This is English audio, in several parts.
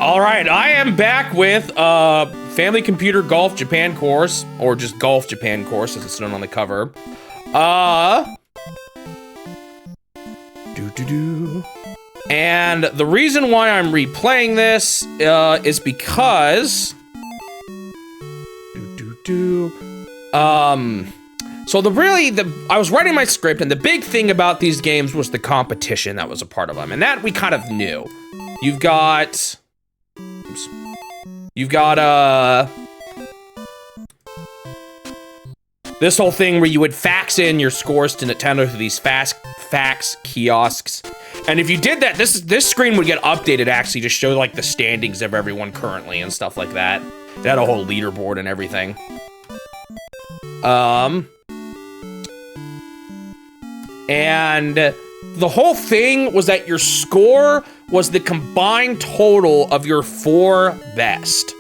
All right, I am back with Family Computer Golf Japan course, or just Golf Japan course as it's known on the cover. And the reason why I'm replaying this is because so I was writing my script, and the big thing about these games was the competition that was a part of them, and that we kind of knew. You've got this whole thing where you would fax in your scores to Nintendo through these fax kiosks. And if you did that, this screen would get updated actually to show like the standings of everyone currently and stuff like that. They had a whole leaderboard and everything. And the whole thing was that your score was the combined total of your 4 best.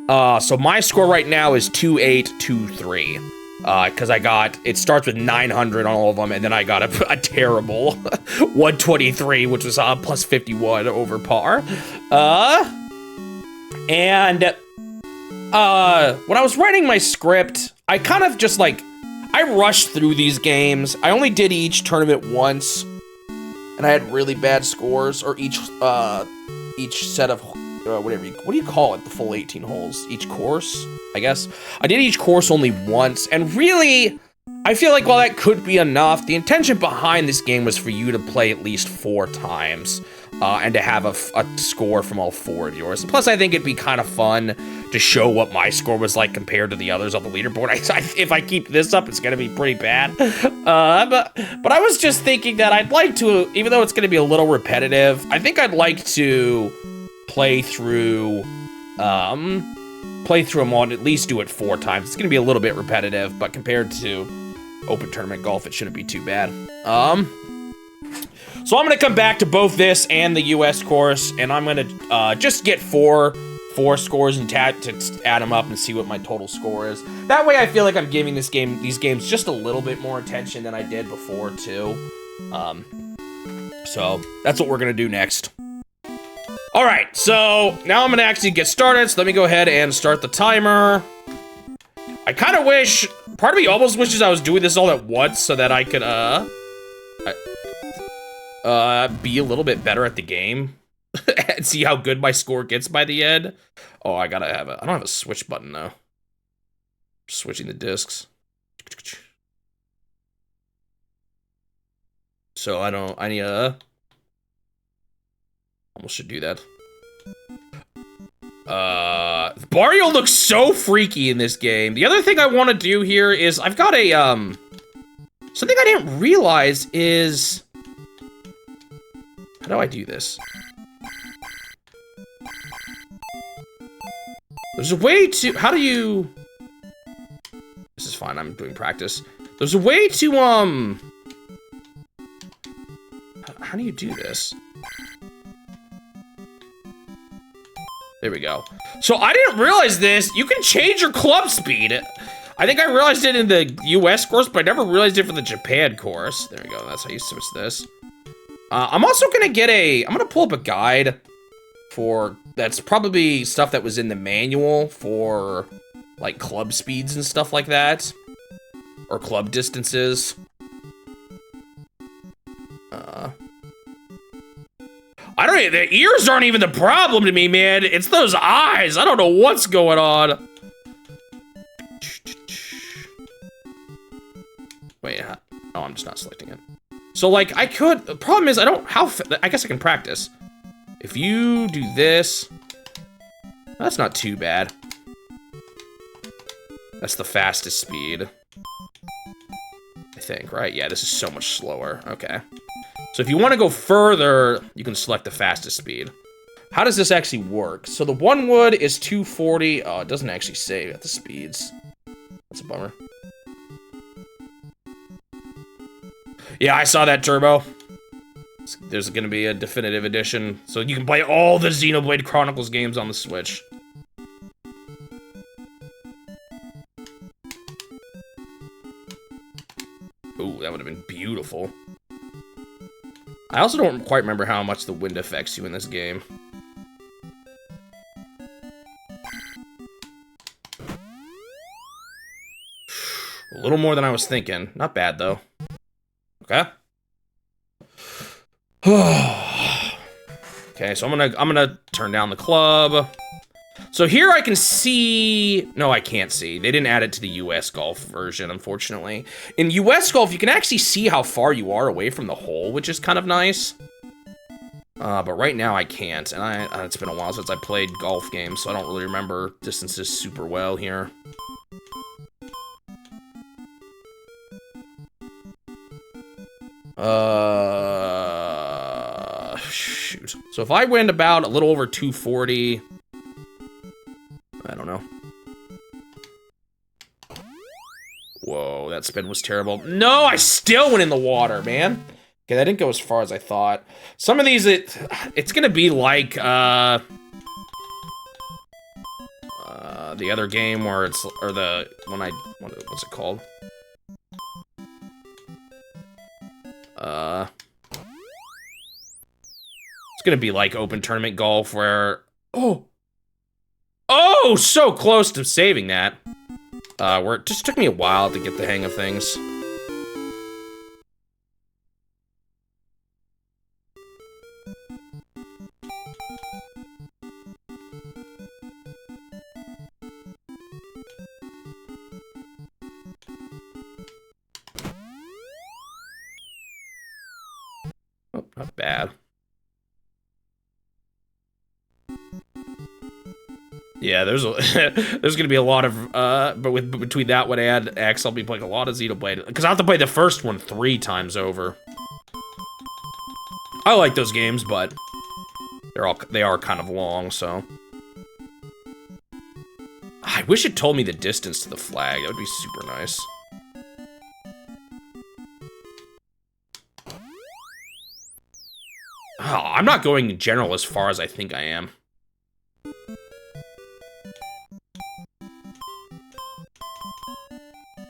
So my score right now is 2823. Because it starts with 900 on all of them, and then I got a terrible 123, which was plus 51 over par. And when I was writing my script, I kind of just I rushed through these games. I only did each tournament once, and I had really bad scores, or each set of what do you call it? The full 18 holes, each course, I guess. I did each course only once, and really, I feel like while that could be enough, the intention behind this game was for you to play at least 4 times, and to have a score from all 4 of yours. Plus, I think it'd be kind of fun to show what my score was like compared to the others on the leaderboard. If I keep this up, it's gonna be pretty bad. But I was just thinking that I'd like to, even though it's gonna be a little repetitive, I think I'd like to play through them all and at least do it 4 times. It's gonna be a little bit repetitive, but compared to open tournament golf, it shouldn't be too bad. So I'm gonna come back to both this and the US course, and I'm gonna just get four scores and to add them up and see what my total score is. That way I feel like I'm giving these games just a little bit more attention than I did before too. So that's what we're gonna do next. All right, so now I'm gonna actually get started. So let me go ahead and start the timer. I kind of wish, part of me almost wishes I was doing this all at once so that I could be a little bit better at the game and see how good my score gets by the end. Oh, I don't have a switch button though. Switching the discs. So I need a, almost should do that. Barrio looks so freaky in this game. The other thing I want to do here is I've got a, something I didn't realize is, how do I do this? There's a way to, this is fine, I'm doing practice. There's a way to, how do you do this? There we go. So I didn't realize this. You can change your club speed. I think I realized it in the US course, but I never realized it for the Japan course. There we go. That's how you switch this. I'm also gonna I'm gonna pull up a guide that's probably stuff that was in the manual for like club speeds and stuff like that. Or club distances. The ears aren't even the problem to me, man. It's those eyes. I don't know what's going on. Wait, oh, I'm just not selecting it. So, the problem is, I guess I can practice. If you do this, that's not too bad. That's the fastest speed. I think, right? Yeah, this is so much slower. Okay. So if you want to go further, you can select the fastest speed. How does this actually work? So the 1 wood is 240. Oh, it doesn't actually say at the speeds. That's a bummer. Yeah, I saw that, Turbo. There's going to be a definitive edition, so you can play all the Xenoblade Chronicles games on the Switch. Ooh, that would have been beautiful. I also don't quite remember how much the wind affects you in this game. A little more than I was thinking. Not bad, though. Okay. Okay, so I'm gonna turn down the club. So here I can see... No, I can't see. They didn't add it to the US Golf version, unfortunately. In US Golf, you can actually see how far you are away from the hole, which is kind of nice. But right now I can't, and it's been a while since I played golf games, so I don't really remember distances super well here. Shoot. So if I went about a little over 240, I don't know. Whoa, that spin was terrible. No, I still went in the water, man. Okay, that didn't go as far as I thought. Some of these, it's gonna be like, the other game where it's, or the, what's it called? It's gonna be like open tournament golf where, oh, so close to saving that. Where it just took me a while to get the hang of things. Oh, not bad. Yeah, there's gonna be a lot of but between that one and X, I'll be playing a lot of Xenoblade because I have to play the first one 3 times over. I like those games, but they are kind of long, so. I wish it told me the distance to the flag. That would be super nice. Oh, I'm not going in general as far as I think I am.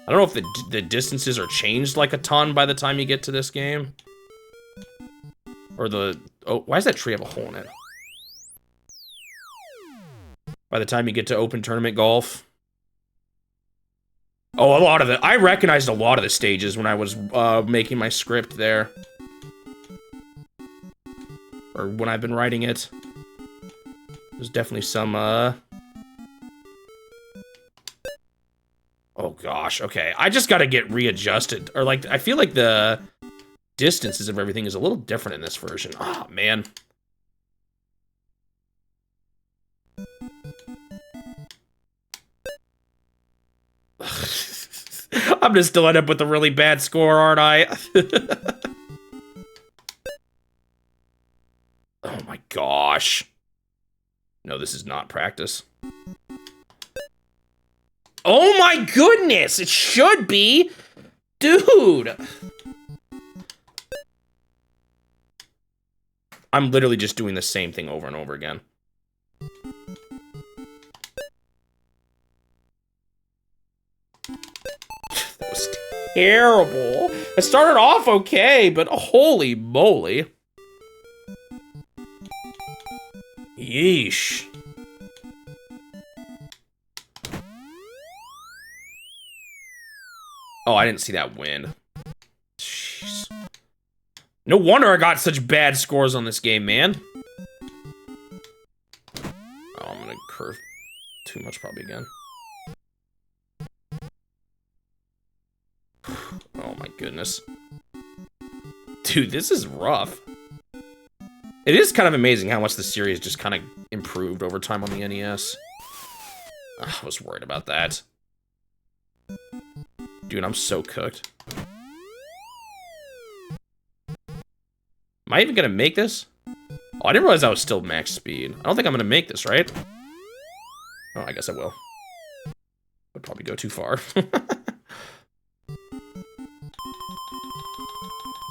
I don't know if the distances are changed like a ton by the time you get to this game. Or oh, why does that tree have a hole in it? By the time you get to open tournament golf. Oh, a lot of it. I recognized a lot of the stages when I was making my script there. Or when I've been writing it. There's definitely some, Oh gosh, okay. I just gotta get readjusted. Or like, I feel like the distances of everything is a little different in this version. Oh, man. I'm gonna still end up with a really bad score, aren't I? Oh my gosh. No, this is not practice. Oh my goodness, it should be. Dude. I'm literally just doing the same thing over and over again. That was terrible. It started off okay, but holy moly. Yeesh. Oh, I didn't see that wind. Jeez. No wonder I got such bad scores on this game, man. Oh, I'm gonna curve too much probably again. Oh my goodness. Dude, this is rough. It is kind of amazing how much the series just kind of improved over time on the NES. I was worried about that. Dude, I'm so cooked. Am I even gonna make this? Oh, I didn't realize I was still max speed. I don't think I'm gonna make this, right? Oh, I guess I will. Would probably go too far.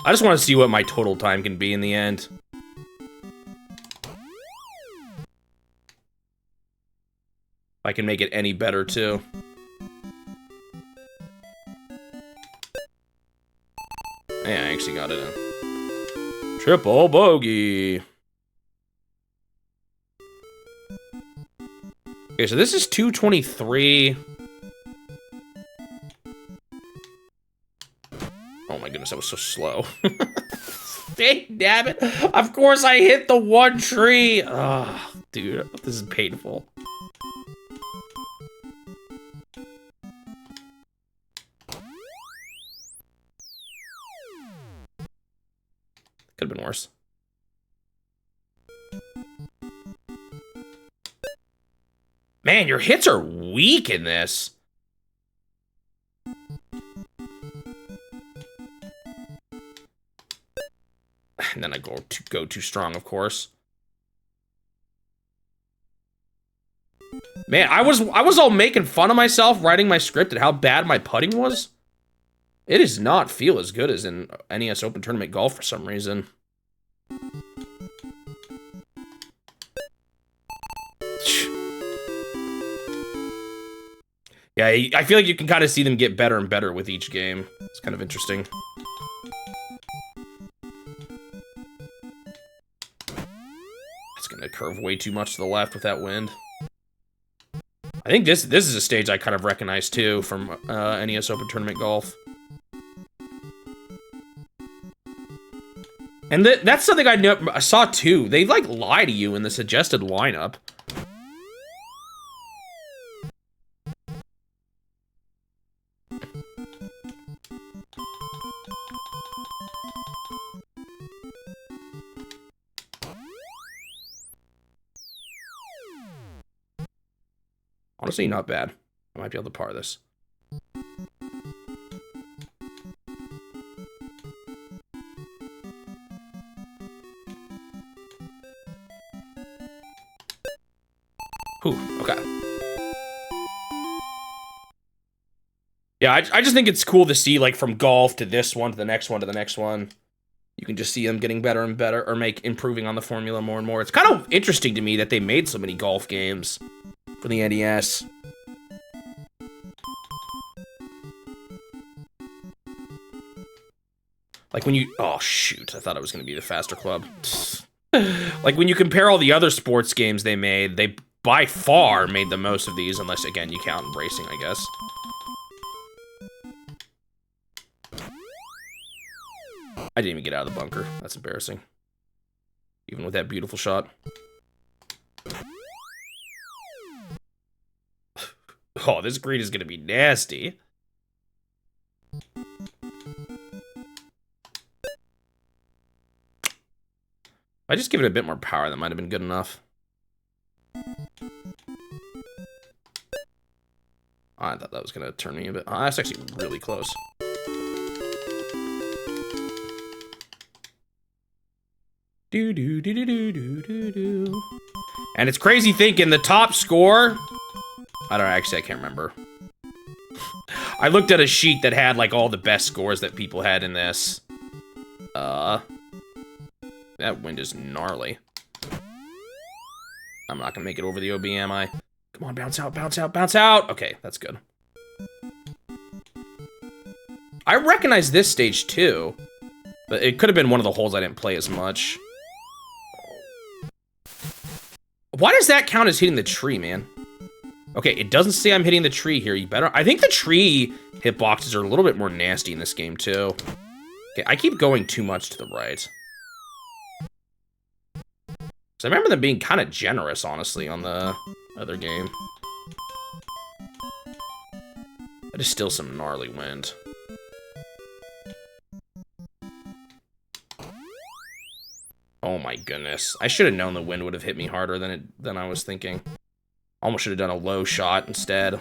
I just want to see what my total time can be in the end. If I can make it any better, too. Yeah, I actually got it in. Triple bogey. Okay, so this is 223. goodness, that was so slow. Dang, damn it. Of course I hit the one tree. Oh, dude, this is painful. Could have been worse. Man, your hits are weak in this. And then I go too strong, of course. Man, I was all making fun of myself writing my script and how bad my putting was. It does not feel as good as in NES Open Tournament Golf for some reason. Yeah, I feel like you can kind of see them get better and better with each game. It's kind of interesting. It's gonna curve way too much to the left with that wind. I think this is a stage I kind of recognize too from NES Open Tournament Golf. And that's something I saw too. They like lie to you in the suggested lineup. Honestly, not bad. I might be able to par this. Ooh, okay. Yeah, I just think it's cool to see, like, from golf to this one to the next one to the next one. You can just see them getting better and better, or improving on the formula more and more. It's kind of interesting to me that they made so many golf games for the NES. Like when you... Oh, shoot. I thought it was going to be the faster club. Like when you compare all the other sports games they made, they by far made the most of these, unless, again, you count in racing, I guess. I didn't even get out of the bunker. That's embarrassing. Even with that beautiful shot. Oh, this green is going to be nasty. If I just give it a bit more power, that might have been good enough. Oh, I thought that was going to turn me a bit. Oh, that's actually really close. Do do do do do do do do. And it's crazy thinking the top score. I don't know, actually, I can't remember. I looked at a sheet that had like all the best scores that people had in this. That wind is gnarly. I'm not gonna make it over the OB, am I? Come on, bounce out, bounce out, bounce out. Okay, that's good. I recognize this stage too, but it could have been one of the holes I didn't play as much. Why does that count as hitting the tree, man? Okay, it doesn't say I'm hitting the tree here. You better... I think the tree hitboxes are a little bit more nasty in this game, too. Okay, I keep going too much to the right. So I remember them being kind of generous, honestly, on the other game. But it's still some gnarly wind. Oh my goodness. I should have known the wind would have hit me harder than I was thinking. Almost should have done a low shot instead.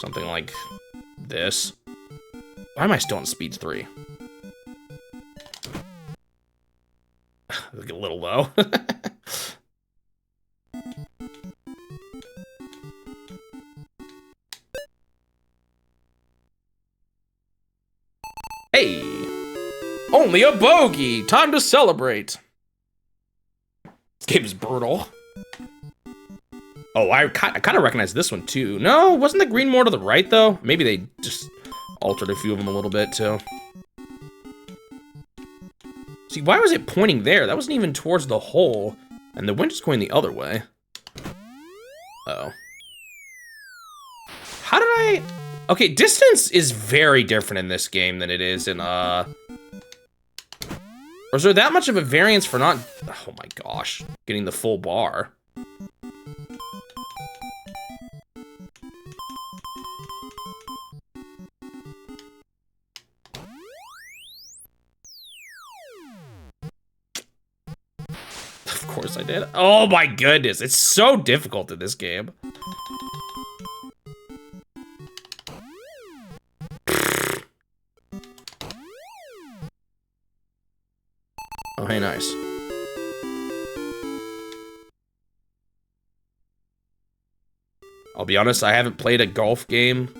Something like this. Why am I still on speed 3? A little low. Hey! Only a bogey! Time to celebrate! This game is brutal. Oh, I kind of recognize this one, too. No, wasn't the green more to the right, though? Maybe they just altered a few of them a little bit, too. See, why was it pointing there? That wasn't even towards the hole. And the wind is going the other way. Uh-oh. How did I... Okay, distance is very different in this game than it is in, Or is there that much of a variance for not... Oh my gosh. Getting the full bar. Of course I did. Oh my goodness. It's so difficult in this game. Oh, hey, nice. I'll be honest, I haven't played a golf game,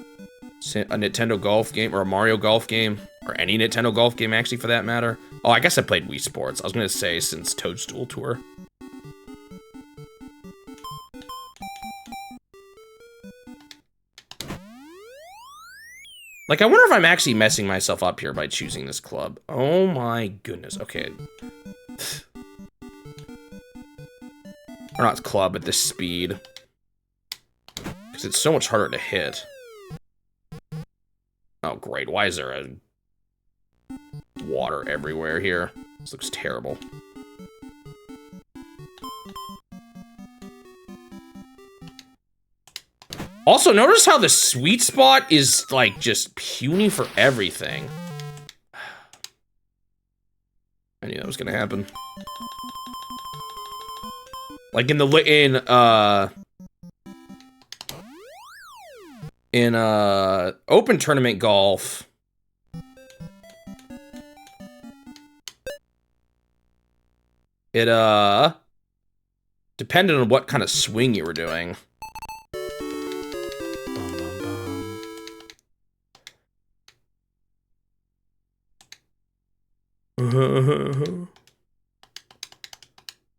a Nintendo golf game, or a Mario golf game, or any Nintendo golf game, actually, for that matter. Oh, I guess I played Wii Sports. I was gonna say since Toadstool Tour. Like, I wonder if I'm actually messing myself up here by choosing this club. Oh my goodness, okay. Or not club, but this speed. Because it's so much harder to hit. Oh great, why is there a water everywhere here? This looks terrible. Also, notice how the sweet spot is, like, just puny for everything. I knew that was gonna happen. Like, in open tournament golf, it, depended on what kind of swing you were doing.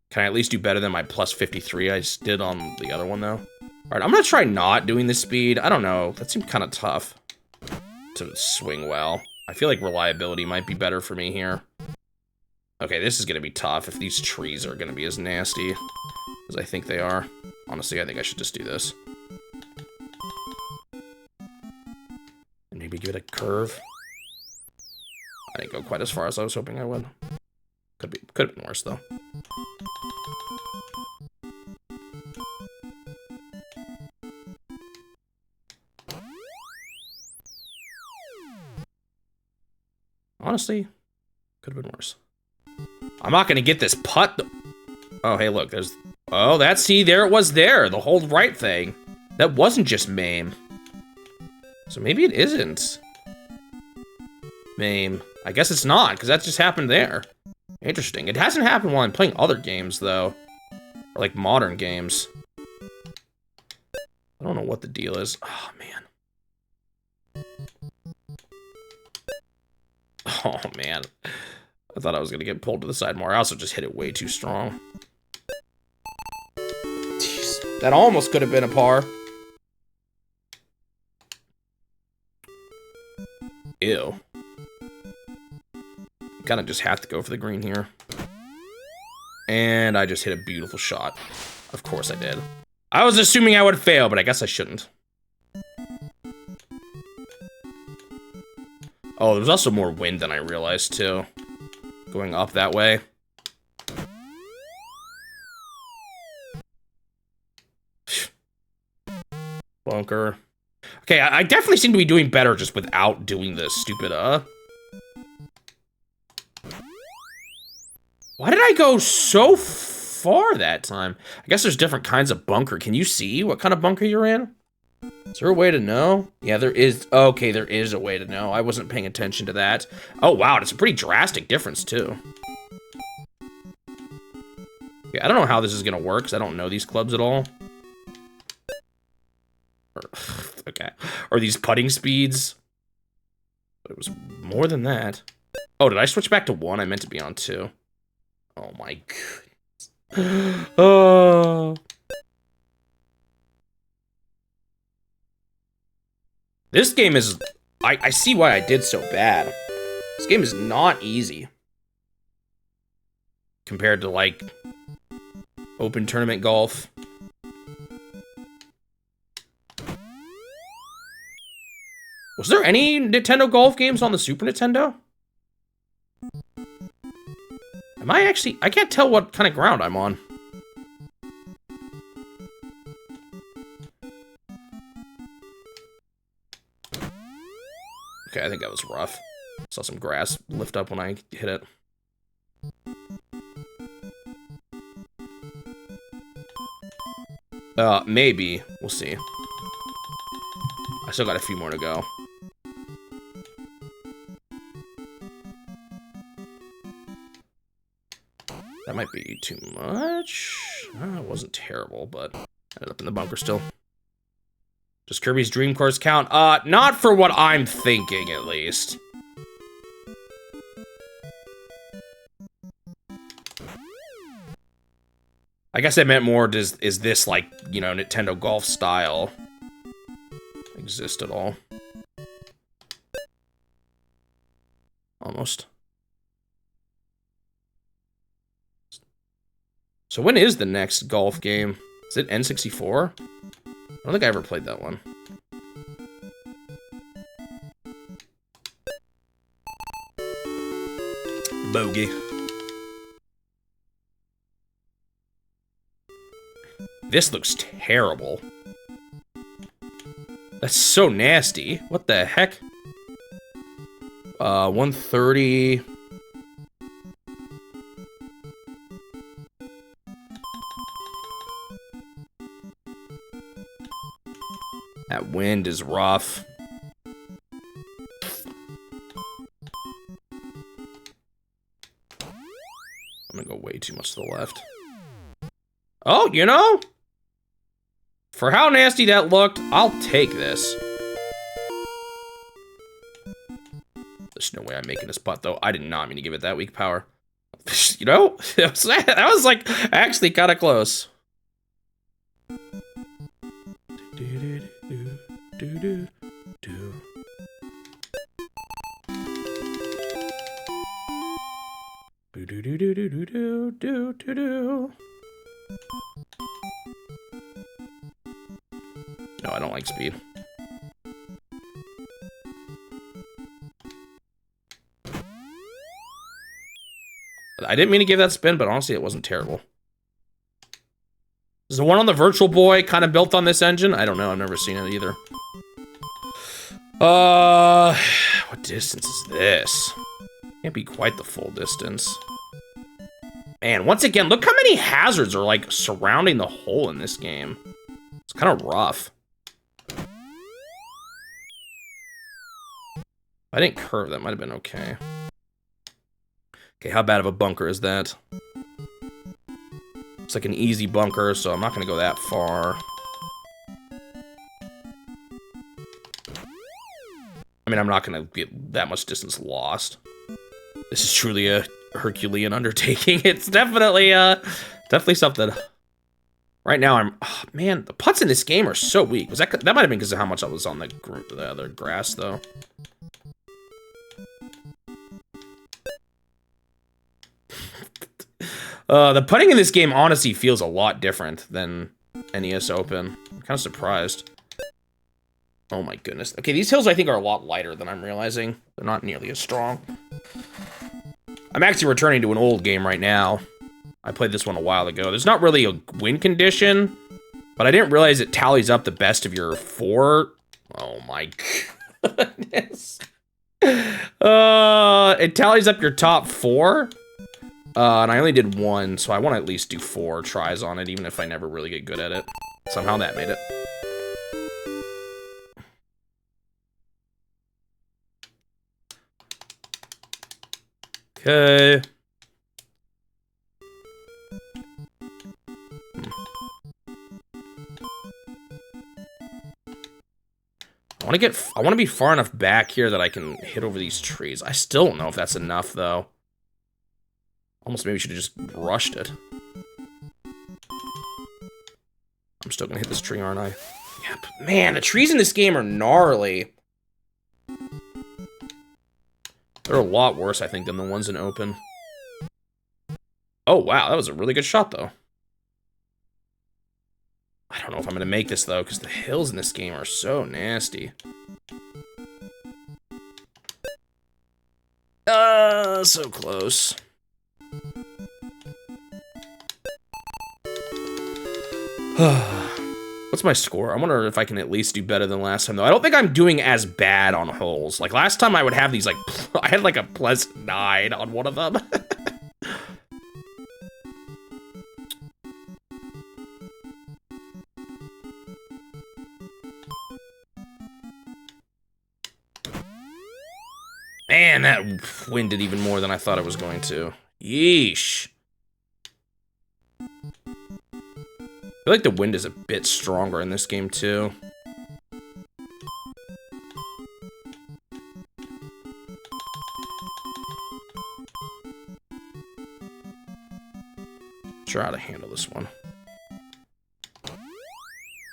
Can I at least do better than my plus 53 I just did on the other one, though? Alright, I'm gonna try not doing the speed. I don't know. That seemed kind of tough to swing well. I feel like reliability might be better for me here. Okay, this is gonna be tough if these trees are gonna be as nasty as I think they are. Honestly, I think I should just do this. And maybe give it a curve. I didn't go quite as far as I was hoping I would. Could have been worse, though. Honestly, could have been worse. I'm not gonna get this putt, though. Oh, hey, look, there's... Oh, that's... See, there it was there. The whole right thing. That wasn't just MAME. So maybe it isn't MAME. I guess it's not, because that just happened there. Interesting. It hasn't happened while I'm playing other games, though. Or, like, modern games. I don't know what the deal is. Oh, man. Oh, man. I thought I was going to get pulled to the side more. I also just hit it way too strong. Jeez. That almost could have been a par. Ew. Kind of just have to go for the green here. And I just hit a beautiful shot. Of course I did. I was assuming I would fail, but I guess I shouldn't. Oh, there's also more wind than I realized, too. Going up that way. Bunker. Okay, I definitely seem to be doing better just without doing the stupid, Why did I go so far that time? I guess there's different kinds of bunker. Can you see what kind of bunker you're in? Is there a way to know? Yeah, there is. Okay, there is a way to know. I wasn't paying attention to that. Oh, wow, it's a pretty drastic difference, too. Yeah, I don't know how this is gonna work, because I don't know these clubs at all. Okay. Or these putting speeds. But it was more than that. Oh, did I switch back to 1? I meant to be on 2. Oh my goodness. Oh. This game is... I see why I did so bad. This game is not easy. Compared to, like, open tournament golf. Was there any Nintendo golf games on the Super Nintendo? Am I actually... I can't tell what kind of ground I'm on. Okay, I think that was rough. Saw some grass lift up when I hit it. Maybe. We'll see. I still got a few more to go. That might be too much. It wasn't terrible, but ended up in the bunker still. Does Kirby's Dream Course count? Not for what I'm thinking, at least. I guess I meant more, is this, like, you know, Nintendo Golf style exist at all? Almost. So when is the next golf game? Is it N64? I don't think I ever played that one. Bogey. This looks terrible. That's so nasty. What the heck? 130. That wind is rough. I'm gonna go way too much to the left. Oh, you know? For how nasty that looked, I'll take this. There's no way I'm making this putt, though. I did not mean to give it that weak power. You know? That was like, actually kind of close. No, I don't like speed. I didn't mean to give that spin, but honestly, it wasn't terrible. Is the one on the Virtual Boy kind of built on this engine? I don't know. I've never seen it either. What distance is this? Can't be quite the full distance. Man, once again, look how many hazards are, like, surrounding the hole in this game. It's kind of rough. If I didn't curve, that might have been okay. Okay, how bad of a bunker is that? It's like an easy bunker, so I'm not going to go that far. I mean, I'm not going to get that much distance lost. This is truly a Herculean undertaking. It's definitely something. Right now, oh, man, the putts in this game are so weak. That might have been because of how much I was on the other grass, though. The putting in this game honestly feels a lot different than NES Open. I'm kind of surprised. Oh my goodness. Okay, these hills I think are a lot lighter than I'm realizing. They're not nearly as strong. I'm actually returning to an old game right now. I played this one a while ago. There's not really a win condition, but I didn't realize it tallies up the best of your 4. Oh my goodness. It tallies up your top 4. And I only did 1, so I want to at least do 4 tries on it, even if I never really get good at it. Somehow that made it. Okay. I want to be far enough back here that I can hit over these trees. I still don't know if that's enough, though. Almost maybe should have just rushed it. I'm still gonna hit this tree, aren't I? Yep. Man, the trees in this game are gnarly. They're a lot worse, I think, than the ones in Open. Oh, wow, that was a really good shot, though. I don't know if I'm gonna make this, though, because the hills in this game are so nasty. So close. What's my score? I wonder if I can at least do better than last time, though. I don't think I'm doing as bad on holes. Like, last time I would have these, like, I had, like, a pleasant 9 on one of them. Man, that wind did even more than I thought it was going to. Yeesh. I feel like the wind is a bit stronger in this game, too. Try how to handle this one.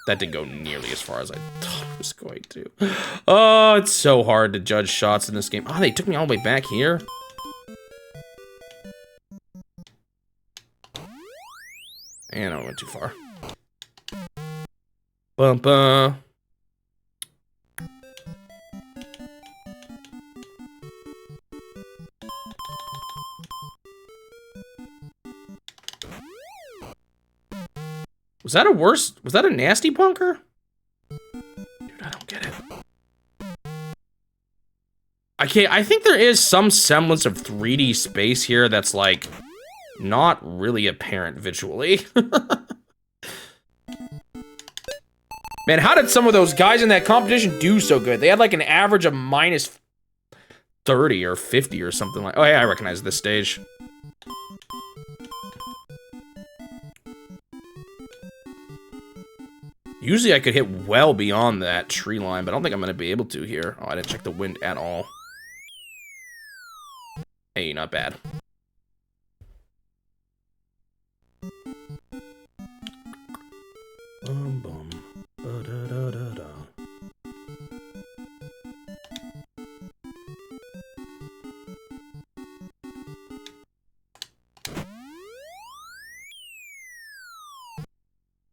That didn't go nearly as far as I thought it was going to. Oh, it's so hard to judge shots in this game. Oh, they took me all the way back here. And I went too far. Bumpa. Was that a nasty bunker? Dude, I don't get it. I think there is some semblance of 3D space here that's, like, not really apparent visually. Man, how did some of those guys in that competition do so good? They had, like, an average of minus 30 or 50 or something like... Oh, yeah, I recognize this stage. Usually I could hit well beyond that tree line, but I don't think I'm going to be able to here. Oh, I didn't check the wind at all. Hey, not bad. Bum, bum. Ba-da-da-da-da.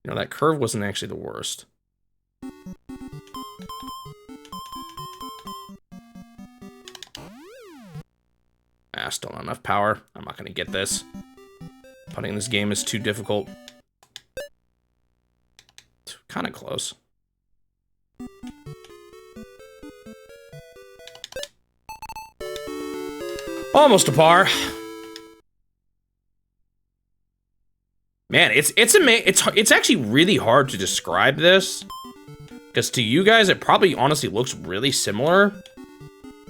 You know, that curve wasn't actually the worst. Ah, still not enough power. I'm not going to get this. Putting this game is too difficult. Kind of close. Almost a par. Man, it's actually really hard to describe this, because to you guys it probably honestly looks really similar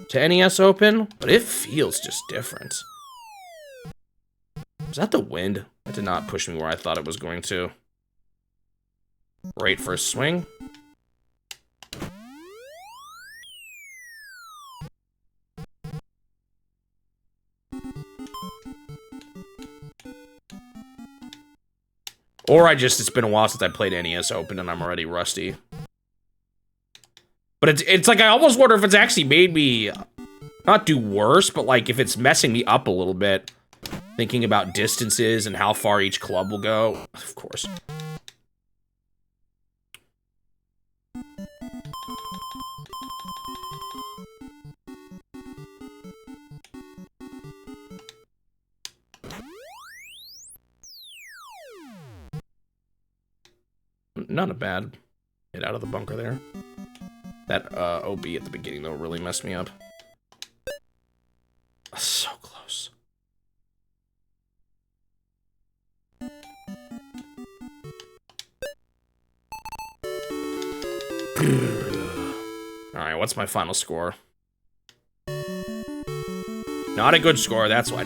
to NES Open, but it feels just different. Is that the wind? That did not push me where I thought it was going to. Right first swing. Or it's been a while since I played NES Open and I'm already rusty. But it's like I almost wonder if it's actually made me not do worse, but like if it's messing me up a little bit. Thinking about distances and how far each club will go. Of course. Not a bad hit out of the bunker there. That OB at the beginning, though, really messed me up. So close. Alright, what's my final score? Not a good score, that's why.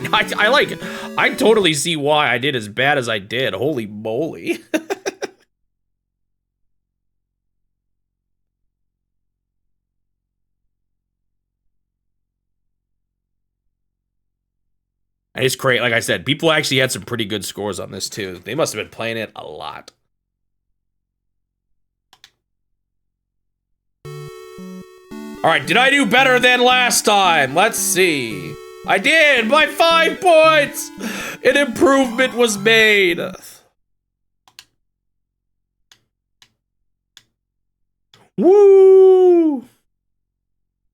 I totally see why I did as bad as I did. Holy moly. It's great. Like I said, people actually had some pretty good scores on this, too. They must have been playing it a lot. Alright, did I do better than last time? Let's see. I did! By 5 points! An improvement was made. Woo!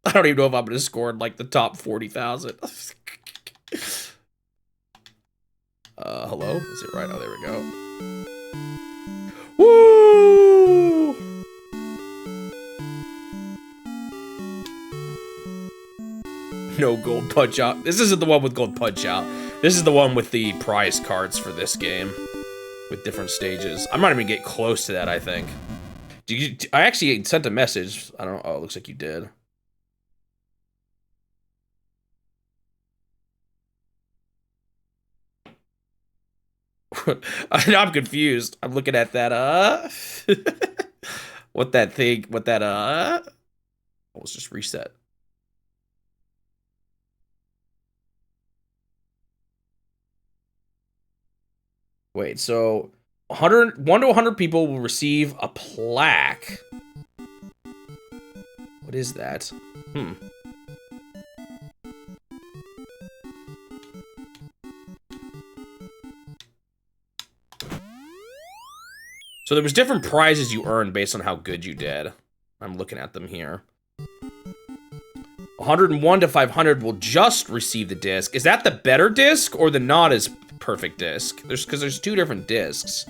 I don't even know if I'm going to score in, like, the top 40,000. Hello? Is it right? Oh, there we go. Woo! No gold punch out. This isn't the one with gold punch out. This is the one with the prize cards for this game. With different stages. I'm not even get close to that, I think. I actually sent a message. I don't know. Oh, it looks like you did. I'm confused. I'm looking at that, what that, let's just reset. Wait, so 1 to 100 people will receive a plaque. What is that? So there was different prizes you earned based on how good you did. I'm looking at them here. 101 to 500 will just receive the disc. Is that the better disc or the not as perfect disc? Because there's two different discs.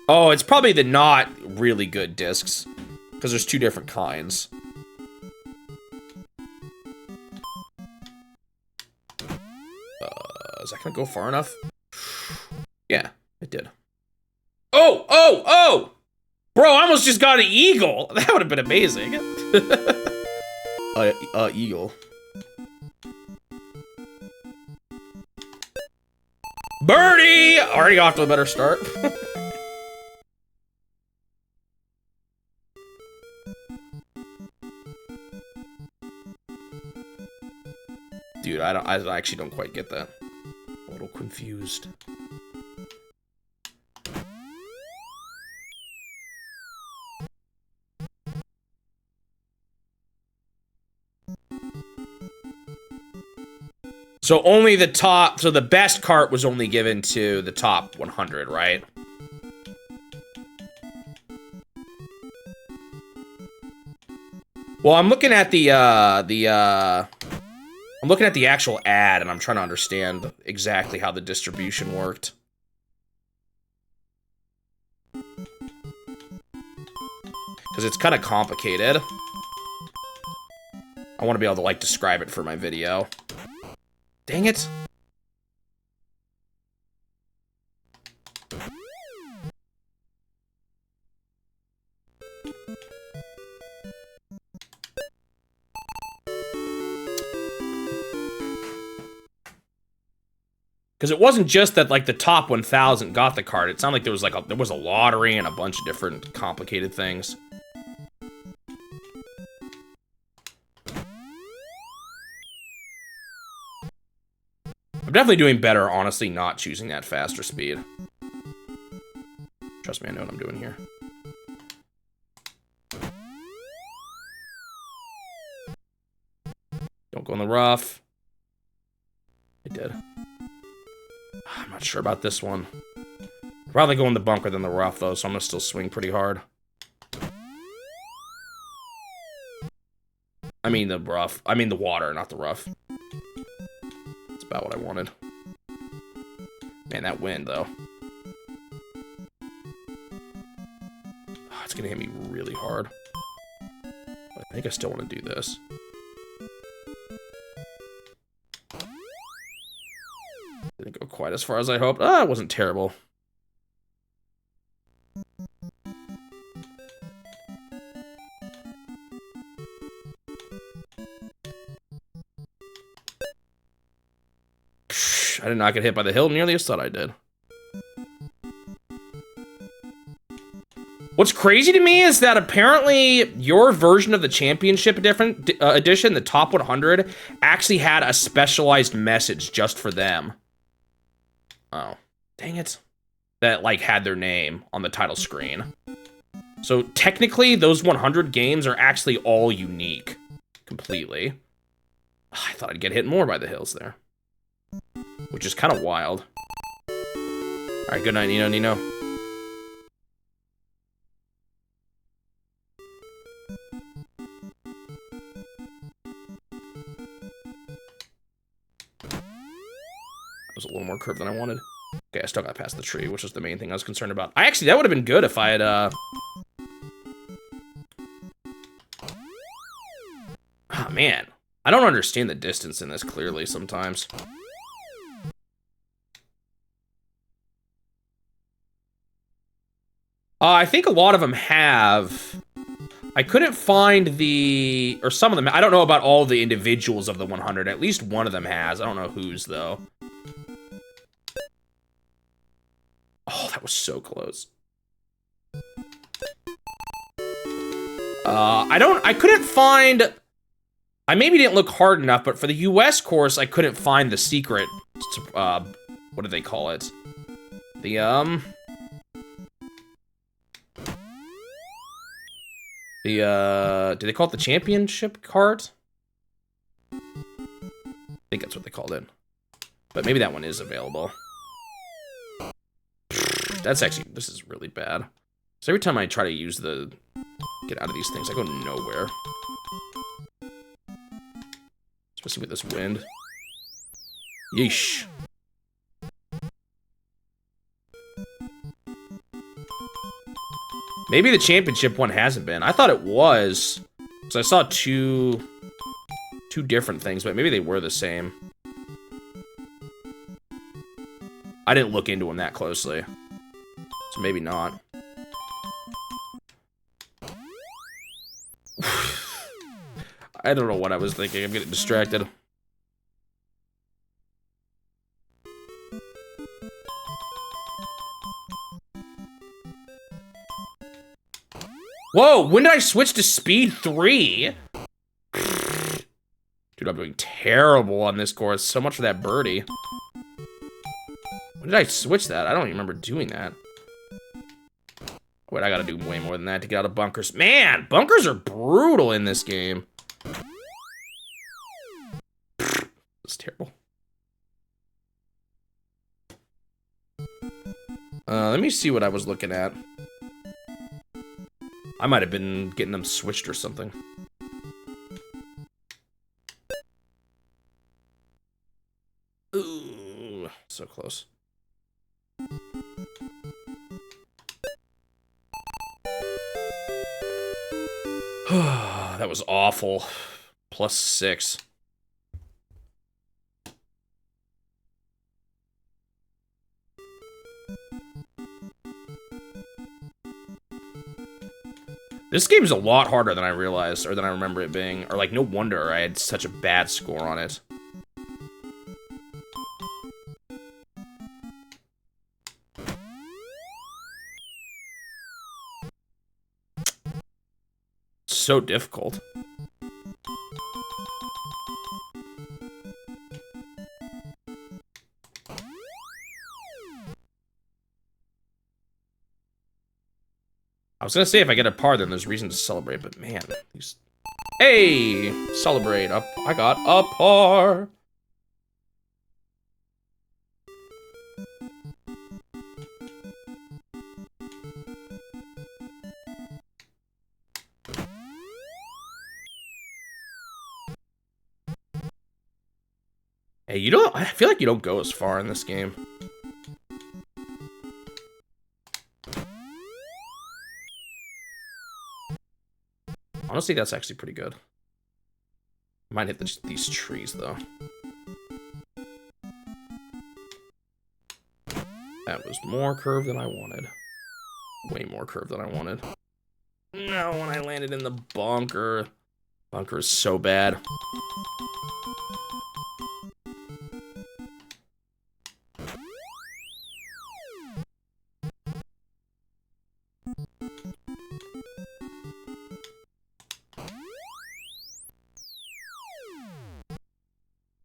Oh, it's probably the not really good discs. Because there's two different kinds. Is that gonna go far enough? Yeah, it did. Oh, oh, oh! Bro, I almost just got an eagle. That would have been amazing. Eagle. Birdie! Already off to a better start. Dude, I actually don't quite get that. A little confused. So only the top, so the best cart was only given to the top 100, right? Well, I'm looking at I'm looking at the actual ad, and I'm trying to understand exactly how the distribution worked. Because it's kind of complicated. I want to be able to, like, describe it for my video. Dang it. Because it wasn't just that, like, the top 1,000 got the card. It sounded like there was, like, there was a lottery and a bunch of different complicated things. I'm definitely doing better, honestly, not choosing that faster speed. Trust me, I know what I'm doing here. Don't go in the rough. I did. I'm not sure about this one. I'd rather go in the bunker than the rough, though, so I'm gonna still swing pretty hard. I mean the rough. I mean the water, not the rough. That's about what I wanted. Man, that wind, though. Oh, it's gonna hit me really hard. But I think I still want to do this. Didn't go quite as far as I hoped. Ah, it wasn't terrible. I did not get hit by the hill nearly as thought I did. What's crazy to me is that apparently your version of the championship edition, the top 100, actually had a specialized message just for them. Oh, dang it. That, like, had their name on the title screen. So, technically, those 100 games are actually all unique. Completely. I thought I'd get hit more by the hills there. Which is kind of wild. Alright, good night, Nino. curve than I wanted. Okay, I still got past the tree, which was the main thing I was concerned about. That would have been good if I had, Oh, man. I don't understand the distance in this clearly sometimes. I think a lot of them have. I couldn't find or some of them, I don't know about all the individuals of the 100. At least one of them has. I don't know whose, though. Oh, that was so close. I couldn't find, I maybe didn't look hard enough, but for the US course, I couldn't find the secret, what do they call it? Do they call it the championship card? I think that's what they called it. But maybe that one is available. This is really bad. So every time I try to get out of these things, I go nowhere. Especially with this wind. Yeesh. Maybe the championship one hasn't been. I thought it was. Because I saw two different things, but maybe they were the same. I didn't look into them that closely. So maybe not. I don't know what I was thinking. I'm getting distracted. Whoa, when did I switch to speed 3? Dude, I'm doing terrible on this course. So much for that birdie. When did I switch that? I don't even remember doing that. Wait, I gotta do way more than that to get out of bunkers. Man, bunkers are brutal in this game. It's terrible. Let me see what I was looking at. I might have been getting them switched or something. Ooh, so close. That was awful. +6. This game's a lot harder than I realized, or than I remember it being. Or, like, no wonder I had such a bad score on it. So difficult. I was gonna say if I get a par, then there's reason to celebrate, but man, these... Hey! Celebrate. I got a par! Hey, I feel like you don't go as far in this game. Honestly, that's actually pretty good. Might hit these trees, though. That was more curve than I wanted. Way more curve than I wanted. No, when I landed in the bunker. Bunker is so bad.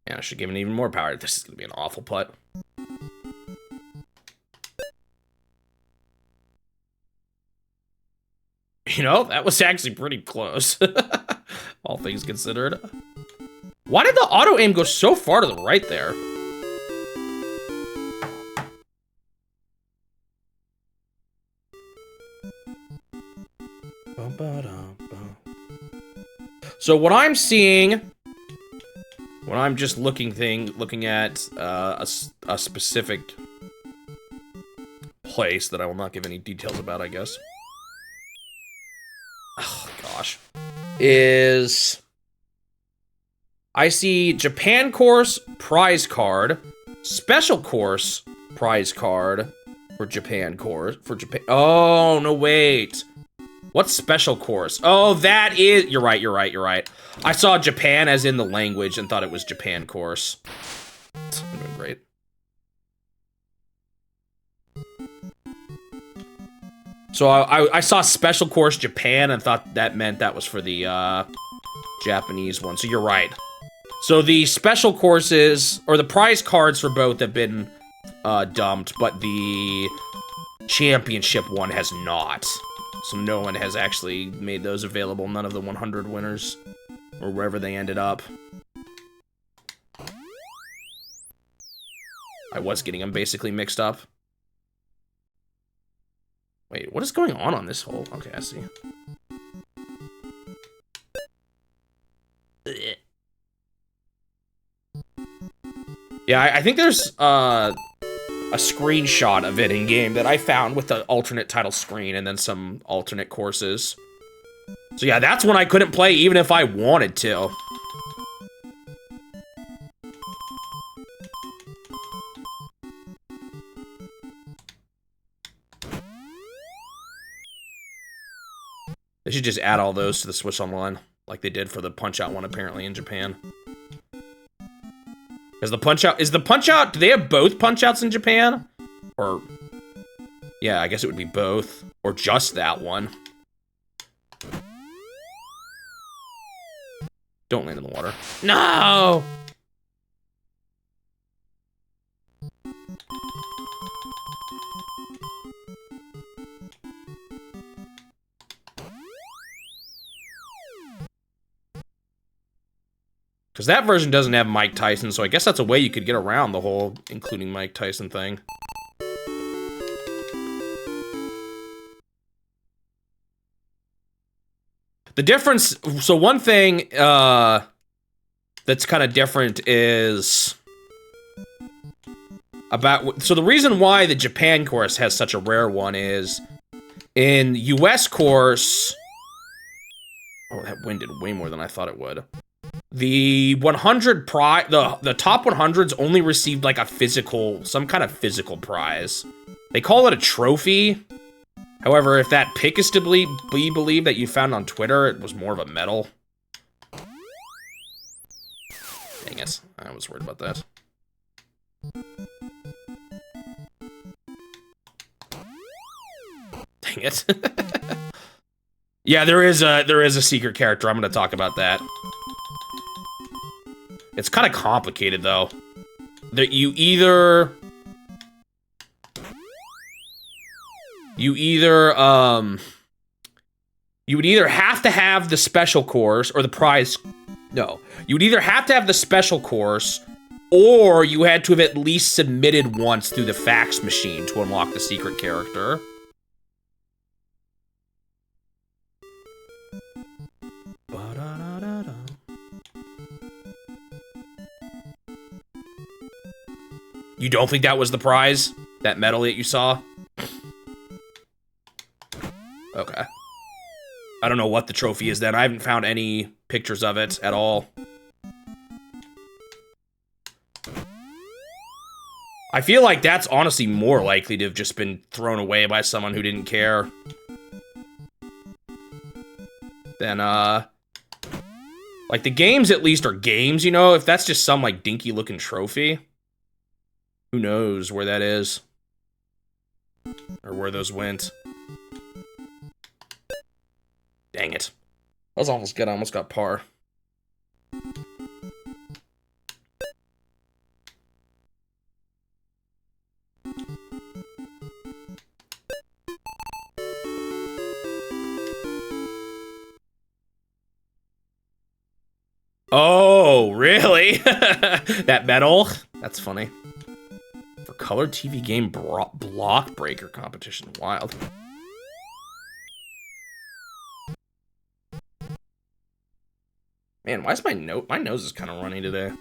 Man, I should give it even more power. This is going to be an awful putt. You know, that was actually pretty close. All things considered. Why did the auto aim go so far to the right there? So what I'm seeing, when I'm just looking at a a specific place that I will not give any details about, I guess. Oh, gosh. I see Japan course prize card, special course prize card for Japan course, Oh, no, wait. What's special course? Oh, that is, you're right. I saw Japan as in the language and thought it was Japan course. I'm doing great. So I saw special course Japan and thought that meant that was for the Japanese one. So you're right. So the special courses, or the prize cards for both have been dumped, but the championship one has not. So no one has actually made those available. None of the 100 winners, or wherever they ended up. I was getting them basically mixed up. Wait, what is going on this hole? Okay, I see. Yeah, I think there's a screenshot of it in game that I found with the alternate title screen and then some alternate courses. So yeah, that's when I couldn't play even if I wanted to. They should just add all those to the Switch Online, like they did for the Punch-Out one apparently in Japan. Is the Punch-Out, do they have both Punch-Outs in Japan? Or, yeah, I guess it would be both. Or just that one. Don't land in the water. No! Because that version doesn't have Mike Tyson, so I guess that's a way you could get around the whole including Mike Tyson thing. The difference, so one thing that's kind of different is so the reason why the Japan course has such a rare one is in US course, oh, that wind did way more than I thought it would. The 100 prize, the top 100s only received like a some kind of physical prize. They call it a trophy. However, if that pick is to be believed that you found on Twitter, it was more of a medal. Dang it, I was worried about that. Dang it. Yeah, there is a secret character. I'm gonna talk about that. It's kind of complicated, though. That you would either have to have the special course or the prize. No, you would either have to have the special course, or you had to have at least submitted once through the fax machine to unlock the secret character. You don't think that was the prize? That medal that you saw? Okay. I don't know what the trophy is then. I haven't found any pictures of it at all. I feel like that's honestly more likely to have just been thrown away by someone who didn't care. Than, like, the games at least are games, you know? If that's just some, like, dinky-looking trophy, who knows where that is? Or where those went. Dang it. That was almost good. I almost got par. Oh, really? That medal? That's funny. For Color TV Game Block Breaker competition. Wild. Man, why is my nose is kind of runny today?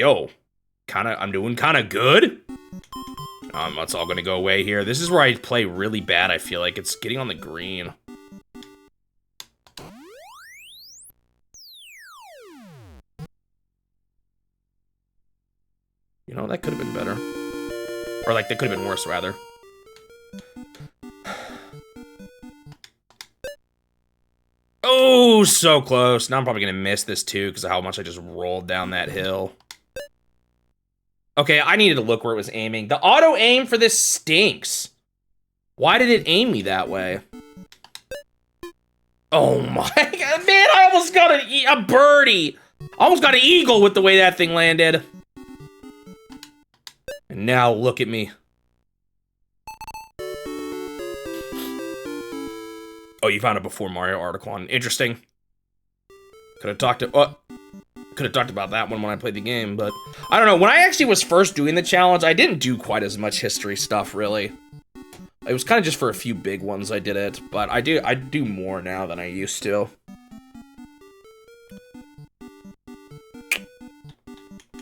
Yo, I'm doing kinda good. It's all gonna go away here. This is where I play really bad, I feel like. It's getting on the green. You know, that could have been better. Or, like, that could have been worse, rather. Oh, so close. Now I'm probably gonna miss this, too, because of how much I just rolled down that hill. Okay, I needed to look where it was aiming. The auto-aim for this stinks. Why did it aim me that way? Oh my god, man, I almost got a birdie. I almost got an eagle with the way that thing landed. And now look at me. Oh, you found a Before Mario article on. Interesting. Could have talked about that one when I played the game, but I don't know. When I actually was first doing the challenge, I didn't do quite as much history stuff, really. It was kind of just for a few big ones I did it, but I do more now than I used to.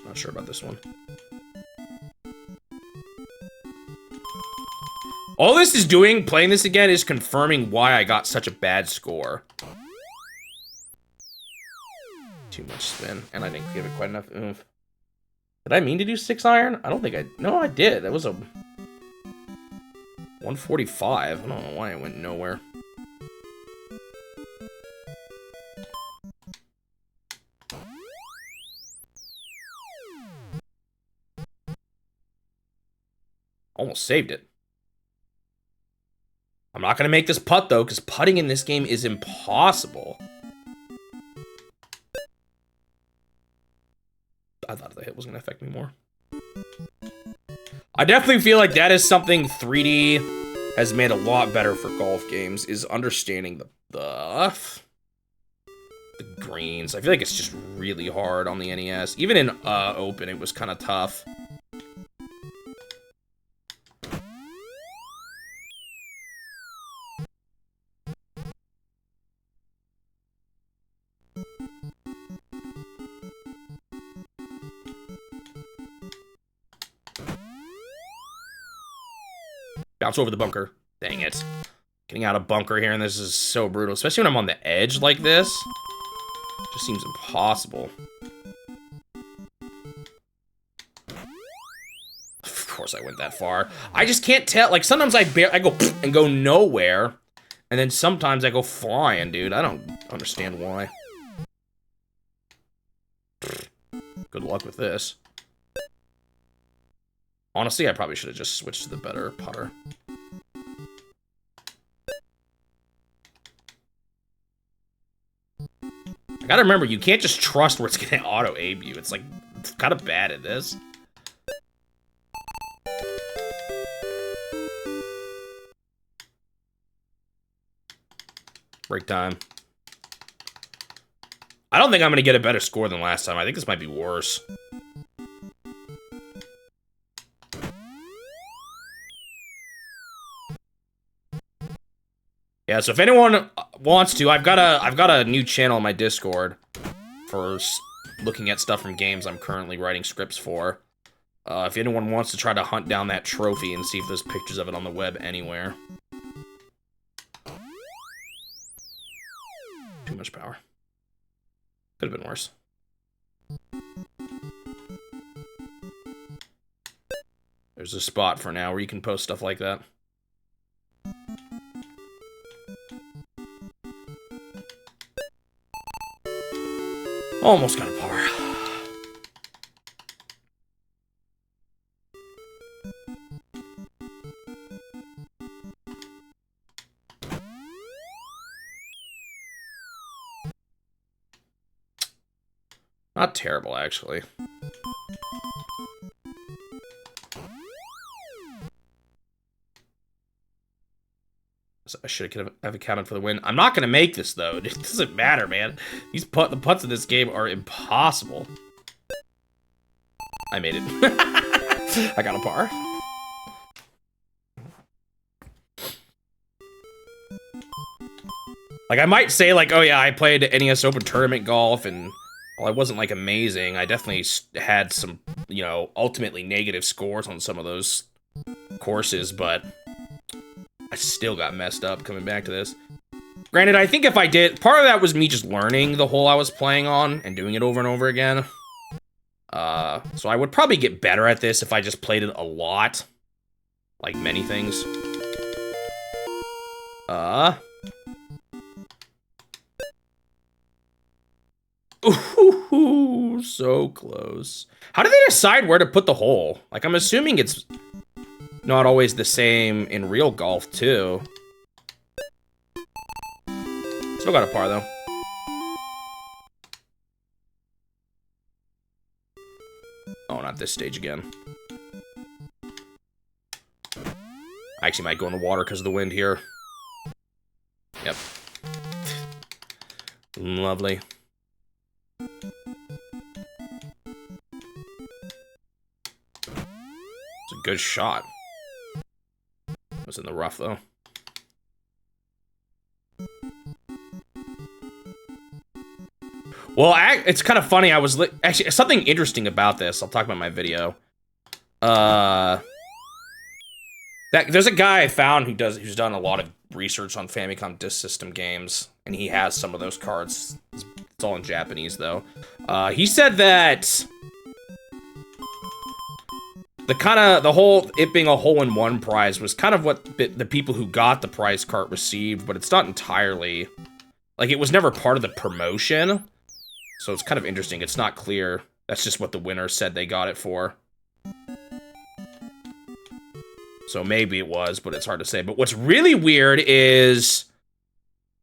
Not sure about this one. All this is doing, playing this again, is confirming why I got such a bad score. Too much spin, and I didn't give it quite enough oomph. Did I mean to do 6 iron? I don't think no, I did. That was a 145. I don't know why it went nowhere. Almost saved it. I'm not gonna make this putt though, because putting in this game is impossible. I thought the hit was gonna affect me more. I definitely feel like that is something 3D has made a lot better for golf games, is understanding the greens. I feel like it's just really hard on the NES. Even in Open, it was kind of tough. Bounce over the bunker. Dang it. Getting out of bunker here, and this is so brutal. Especially when I'm on the edge like this. Just seems impossible. Of course I went that far. I just can't tell. Like, sometimes I go and go nowhere. And then sometimes I go flying, dude. I don't understand why. Good luck with this. Honestly, I probably should have just switched to the better putter. I gotta remember, you can't just trust where it's gonna auto-aim you. It's like, it's kind of bad at this. Break time. I don't think I'm gonna get a better score than last time. I think this might be worse. Yeah, so if anyone wants to, I've got a new channel on my Discord for looking at stuff from games I'm currently writing scripts for. If anyone wants to try to hunt down that trophy and see if there's pictures of it on the web anywhere. Too much power. Could have been worse. There's a spot for now where you can post stuff like that. Almost got a par. Not terrible, actually. I should have accounted for the win. I'm not gonna make this though. It doesn't matter, man. The putts in this game are impossible. I made it. I got a par. Like, I might say like, oh yeah, I played NES Open Tournament Golf and While I wasn't, like, amazing, I definitely had some, you know, ultimately negative scores on some of those courses, but I still got messed up coming back to this. Granted, I think if I did, part of that was me just learning the hole I was playing on and doing it over and over again. So I would probably get better at this if I just played it a lot. Like many things. Ooh, so close. How do they decide where to put the hole? Like, I'm assuming it's not always the same in real golf, too. Still got a par, though. Oh, not this stage again. I actually might go in the water because of the wind here. Yep. Lovely. It's a good shot. It was in the rough, though. Well, it's kind of funny. I was actually something interesting about this. I'll talk about my video. There's a guy I found who's done a lot of research on Famicom Disk System games, and he has some of those cards. It's all in Japanese, though. He said that the whole it being a hole-in-one prize was kind of what the people who got the prize card received, but it's not entirely. Like, it was never part of the promotion, so it's kind of interesting. It's not clear. That's just what the winner said they got it for. So maybe it was, but it's hard to say. But what's really weird is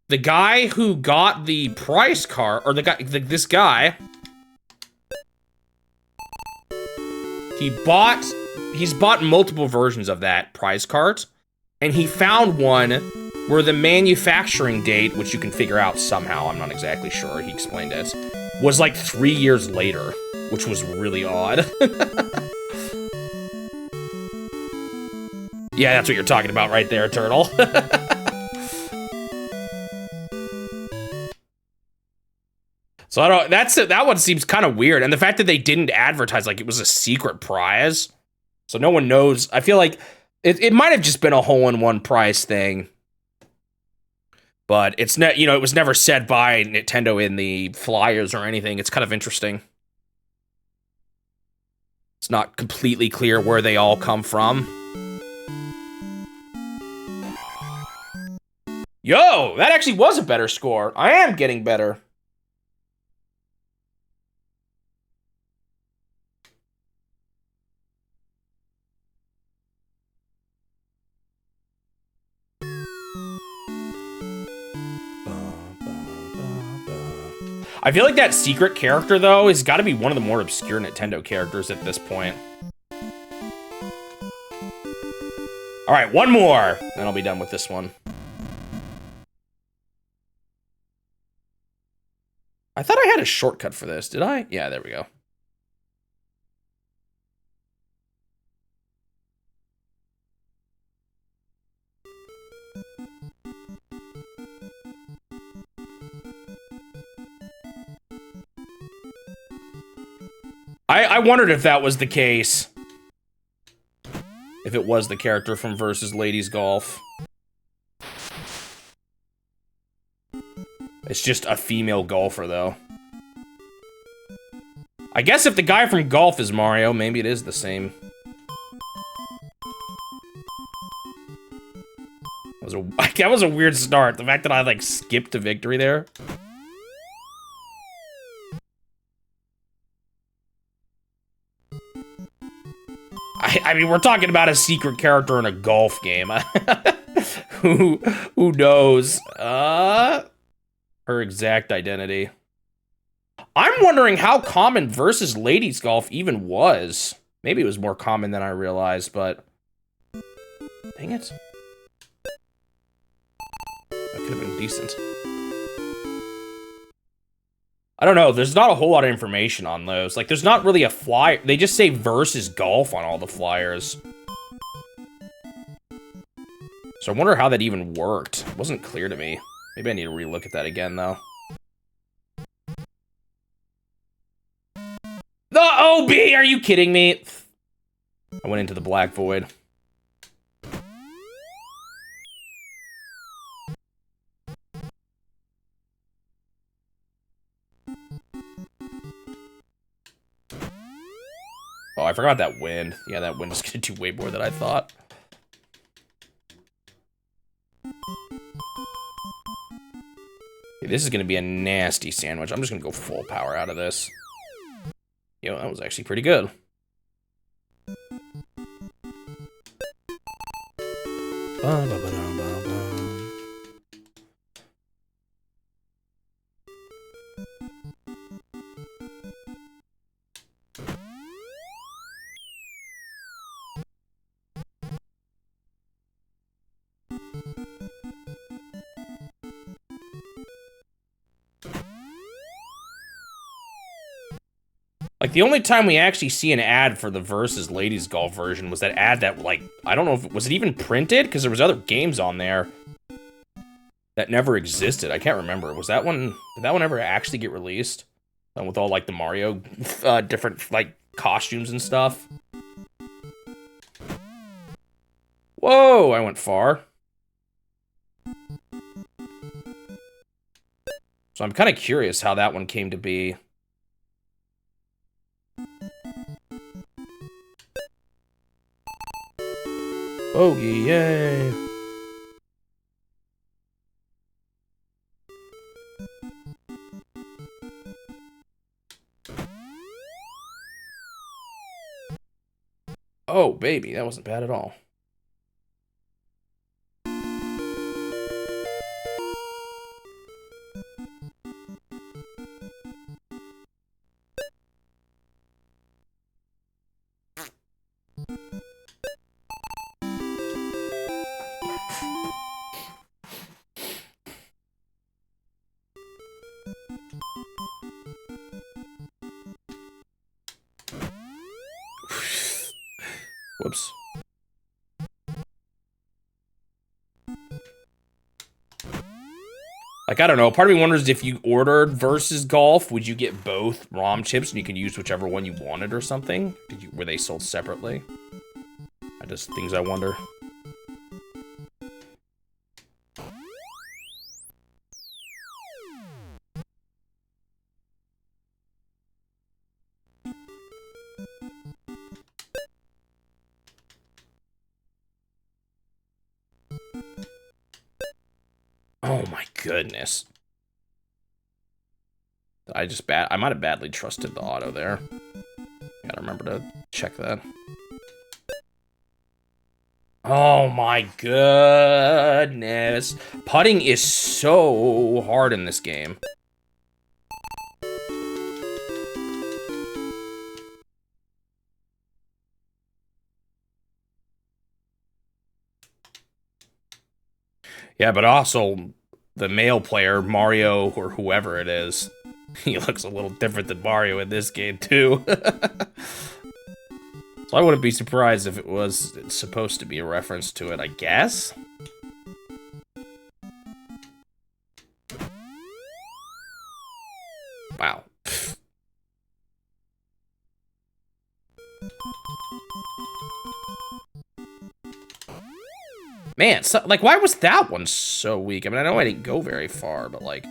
the guy who got the prize card, or this guy, he's bought multiple versions of that prize card, and he found one where the manufacturing date, which you can figure out somehow, I'm not exactly sure, he explained it, was like 3 years later, which was really odd. Yeah, that's what you're talking about right there, Turtle. So that one seems kind of weird, and the fact that they didn't advertise like it was a secret prize, so no one knows. I feel like it might have just been a hole-in-one prize thing, but it's not. You know, it was never said by Nintendo in the flyers or anything. It's kind of interesting. It's not completely clear where they all come from. Yo, that actually was a better score. I am getting better. I feel like that secret character, though, has got to be one of the more obscure Nintendo characters at this point. All right, one more, then I'll be done with this one. I thought I had a shortcut for this. Did I? Yeah, there we go. I wondered if that was the case. If it was the character from Versus Ladies Golf. It's just a female golfer, though. I guess if the guy from Golf is Mario, maybe it is the same. That was a weird start. The fact that I, like, skipped to victory there. I mean, we're talking about a secret character in a golf game. Who knows? Her exact identity. I'm wondering how common Versus Ladies Golf even was. Maybe it was more common than I realized, but... Dang it. That could have been decent. I don't know, there's not a whole lot of information on those. Like, there's not really a flyer. They just say Versus Golf on all the flyers. So I wonder how that even worked. It wasn't clear to me. Maybe I need to relook at that again, though. No, B, are you kidding me? I went into the black void. Oh, I forgot that wind. Yeah, that wind is gonna do way more than I thought. Okay, this is gonna be a nasty sandwich. I'm just gonna go full power out of this. Yo, that was actually pretty good. Like, the only time we actually see an ad for the Versus Ladies Golf version was that ad that, like, I don't know if, was it even printed? Because there was other games on there that never existed. I can't remember. Was that one, did that one ever actually get released? With all, like, the Mario, different, like, costumes and stuff. Whoa, I went far. So I'm kind of curious how that one came to be. Oh, yay. Oh, baby, that wasn't bad at all. Whoops. Like, I don't know. Part of me wonders if you ordered Versus Golf, would you get both ROM chips and you could use whichever one you wanted or something? Were they sold separately? Things I wonder. Oh my goodness. I might have badly trusted the auto there. Gotta remember to check that. Oh my goodness. Putting is so hard in this game. Yeah, but also the male player, Mario or whoever it is, he looks a little different than Mario in this game too. So I wouldn't be surprised if it was supposed to be a reference to it, I guess? Wow. Man, so, like, why was that one so weak? I mean, I know I didn't go very far, but, like,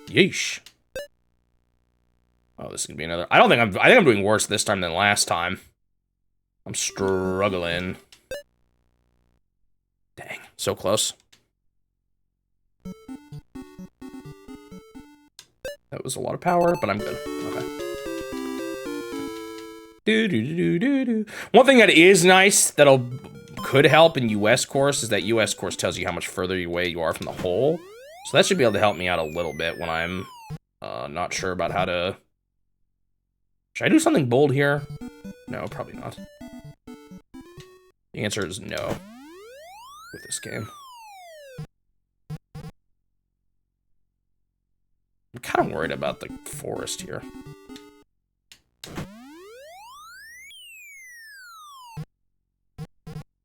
yeesh. Oh, this is gonna be another. I think I'm doing worse this time than last time. I'm struggling. Dang, so close. That was a lot of power, but I'm good. Okay. One thing that is nice that'll could help in US course is that US course tells you how much further away you are from the hole. So that should be able to help me out a little bit when I'm not sure about how to... Should I do something bold here? No, probably not. The answer is no with this game. I'm kind of worried about the forest here.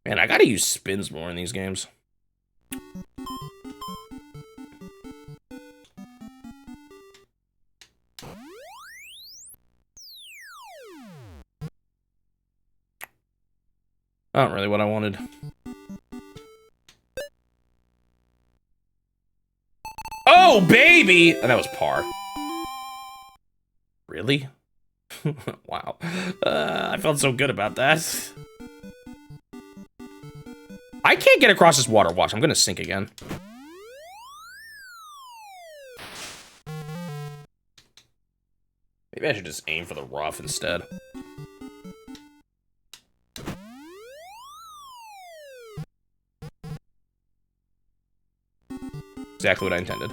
Man, I gotta use spins more in these games. Not really what I wanted. Oh, baby! And that was par. Really? Wow. I felt so good about that. I can't get across this water. Watch, I'm gonna sink again. Maybe I should just aim for the rough instead. Exactly what I intended.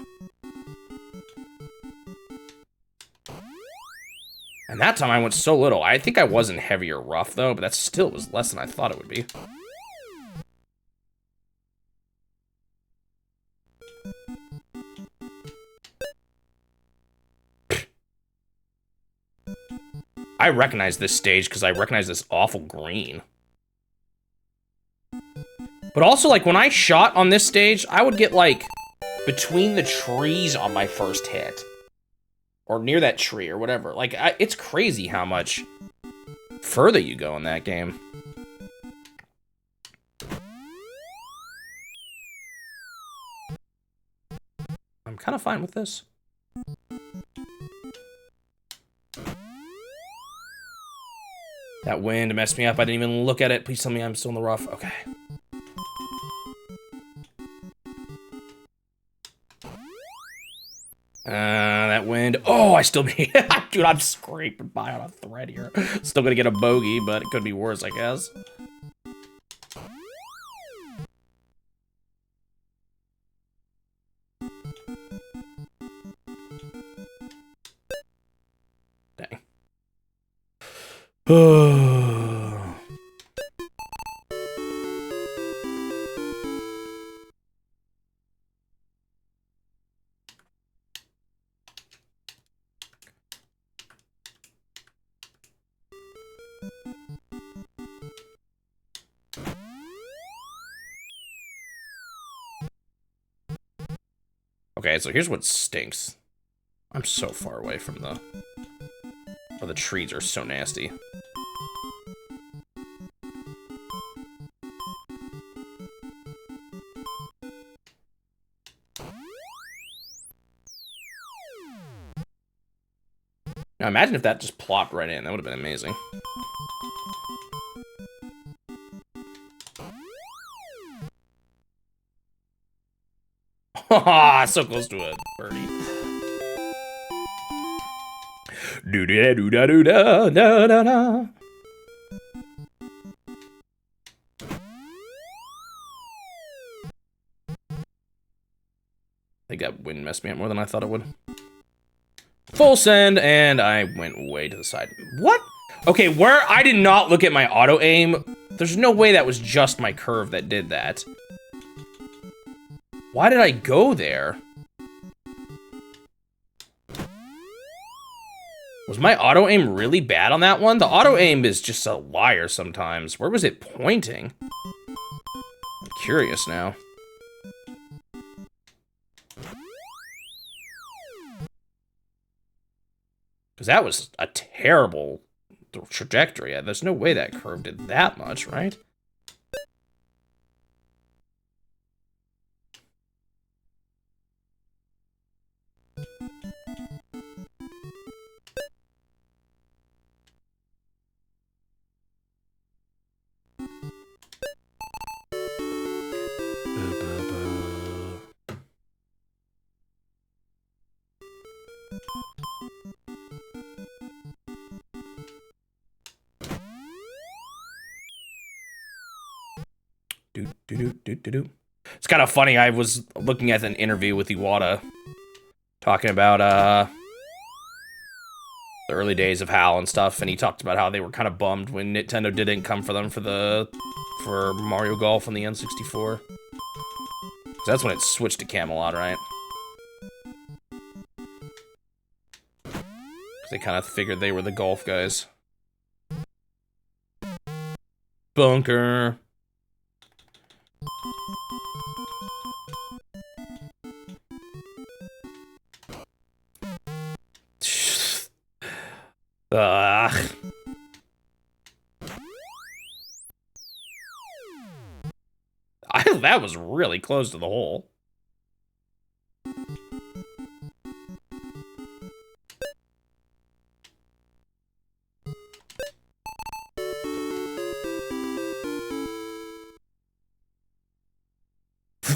And that time I went so little. I think I was in heavier rough though, but that still was less than I thought it would be. I recognize this stage because I recognize this awful green. But also, like, when I shot on this stage, I would get, like, between the trees on my first hit. Or near that tree, or whatever. Like, it's crazy how much further you go in that game. I'm kind of fine with this. That wind messed me up. I didn't even look at it. Please tell me I'm still in the rough. Okay. That wind. Oh, I still be. Dude, I'm scraping by on a thread here. Still gonna get a bogey, but it could be worse, I guess. Dang. Okay, so here's what stinks. I'm so far away from the... Oh, the trees are so nasty. Now imagine if that just plopped right in. That would have been amazing. Haha, so close to a birdie. Do da do da do da da da da. I think that wind messed me up more than I thought it would. Full send, and I went way to the side. What? Okay, where I did not look at my auto aim. There's no way that was just my curve that did that. Why did I go there? Was my auto aim really bad on that one? The auto aim is just a liar sometimes. Where was it pointing? I'm curious now. Because that was a terrible trajectory. There's no way that curve did that much, right? It's kind of funny. I was looking at an interview with Iwata talking about the early days of HAL and stuff, and he talked about how they were kind of bummed when Nintendo didn't come for them for Mario Golf on the N64. 'Cause that's when it switched to Camelot, right? Because they kind of figured they were the golf guys. Bunker. Ugh. that was really close to the hole.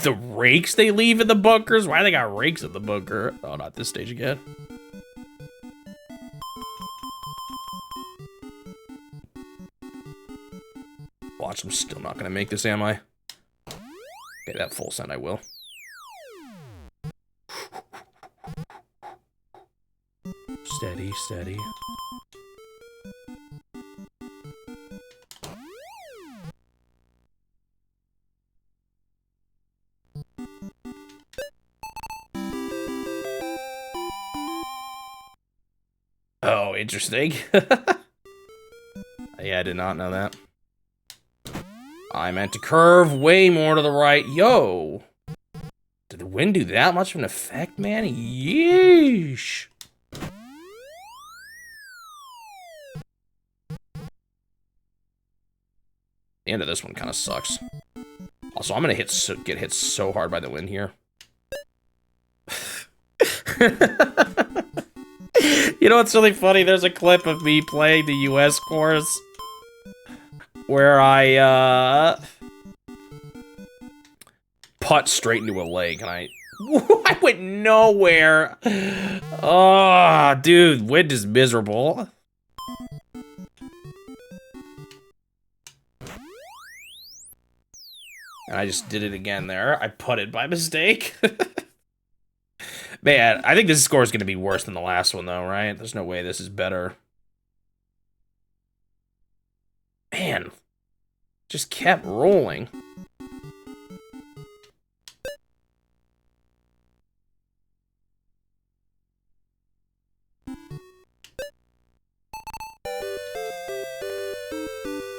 The rakes they leave in the bunkers? Why they got rakes in the bunker? Oh, not this stage again. Watch, I'm still not gonna make this, am I? Okay, that full send I will. Steady, steady. Oh, interesting. Yeah, I did not know that. I meant to curve way more to the right. Yo! Did the wind do that much of an effect, man? Yeesh! The end of this one kind of sucks. Also, I'm gonna get hit so hard by the wind here. You know what's really funny? There's a clip of me playing the US course where I putt straight into a lake and I went nowhere. Oh, dude, wind is miserable. And I just did it again there. I putted by mistake. Man, I think this score is going to be worse than the last one, though, right? There's no way this is better. Man, just kept rolling.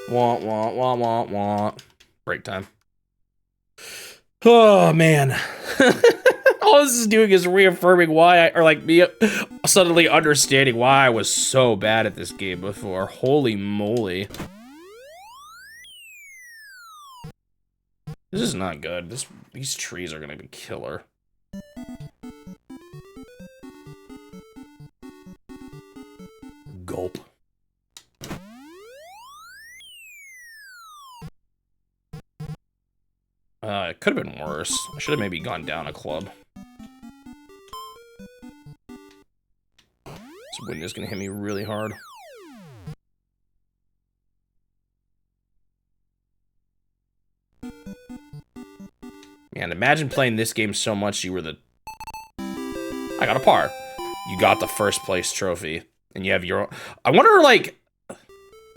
Wah, wah, wah, wah, wah. Break time. Oh, man. All this is doing is reaffirming why me suddenly understanding why I was so bad at this game before. Holy moly. This is not good. These trees are gonna be killer. Gulp. It could have been worse. I should have maybe gone down a club. This wind is gonna hit me really hard. Man, imagine playing this game so much you were the... I got a par. You got the first place trophy. And you have your own... I wonder, like...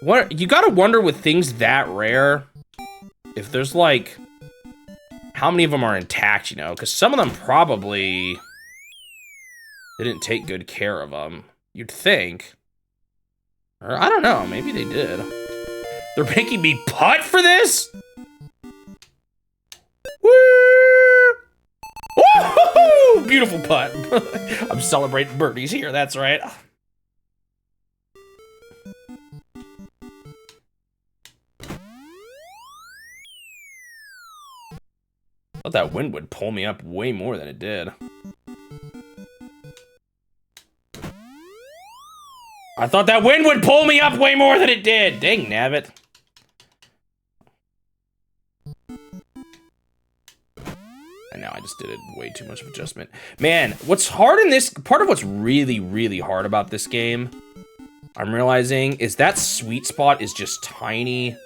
What... You gotta wonder with things that rare... If there's, like... How many of them are intact, you know? Because some of them probably... didn't take good care of them. You'd think. Or, I don't know. Maybe they did. They're making me putt for this? Woo! Woo! Beautiful putt. I'm celebrating birdies here, that's right. I thought that wind would pull me up way more than it did. I thought that wind would pull me up way more than it did. Dang nabbit. And now I just did it way too much of adjustment. Man, what's hard in this, part of what's really, really hard about this game, I'm realizing, is that sweet spot is just tiny.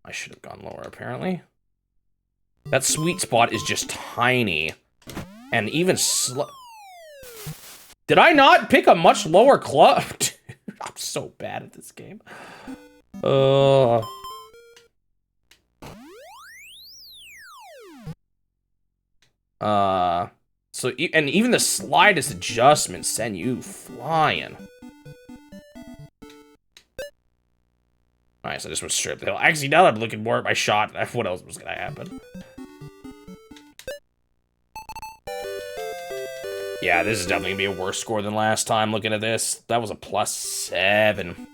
I should have gone lower, apparently. That sweet spot is just tiny. And even slow. Did I not pick a much lower club? Dude, I'm so bad at this game. So, and even the slightest adjustments send you flying. Alright, so I just went straight up the hill. Actually, now that I'm looking more at my shot, what else was gonna happen? Yeah, this is definitely gonna be a worse score than last time looking at this. That was a +7.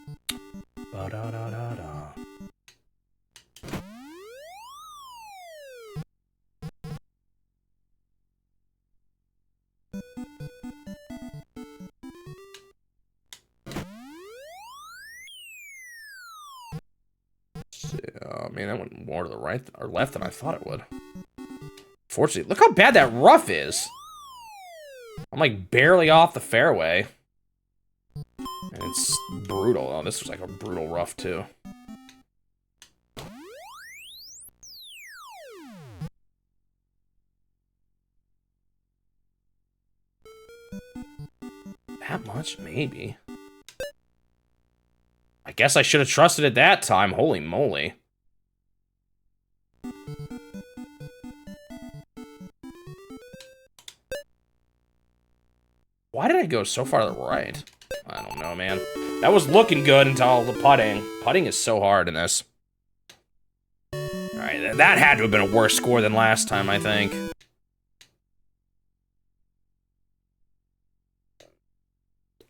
Ba-da-da-da-da. Man, that went more to the right or left than I thought it would. Fortunately, look how bad that rough is. I'm like barely off the fairway. And it's brutal. Oh, this was like a brutal rough too. That much? Maybe. I guess I should have trusted it that time. Holy moly. Why did I go so far to the right? I don't know, man. That was looking good until the putting. Putting is so hard in this. Alright, that had to have been a worse score than last time, I think.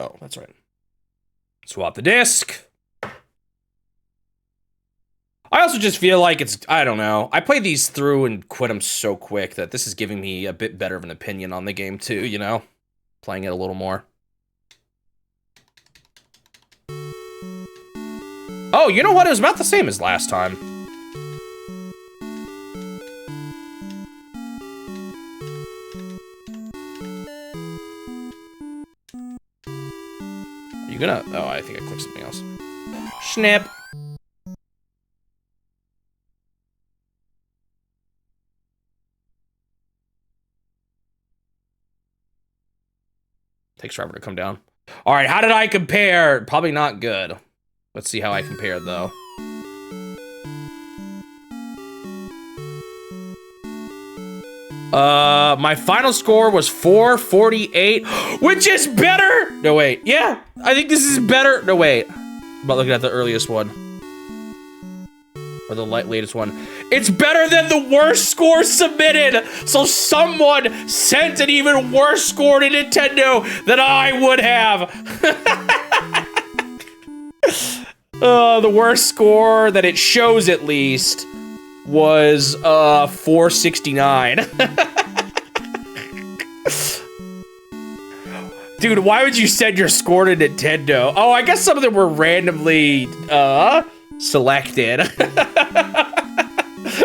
Oh, that's right. Swap the disc. I also just feel like it's, I don't know. I play these through and quit them so quick that this is giving me a bit better of an opinion on the game too, you know? Playing it a little more. Oh, you know what? It was about the same as last time. Are you gonna... Oh, I think I clicked something else. Snip. Takes forever to come down. All right, how did I compare? Probably not good. Let's see how I compared, though. My final score was 448, which is better. No, wait. Yeah, I think this is better. No, wait. I'm about looking at the earliest one. Or the latest one. It's better than the worst score submitted. So someone sent an even worse score to Nintendo than I would have. The worst score that it shows, at least, was 469. Dude, why would you send your score to Nintendo? Oh, I guess some of them were randomly selected.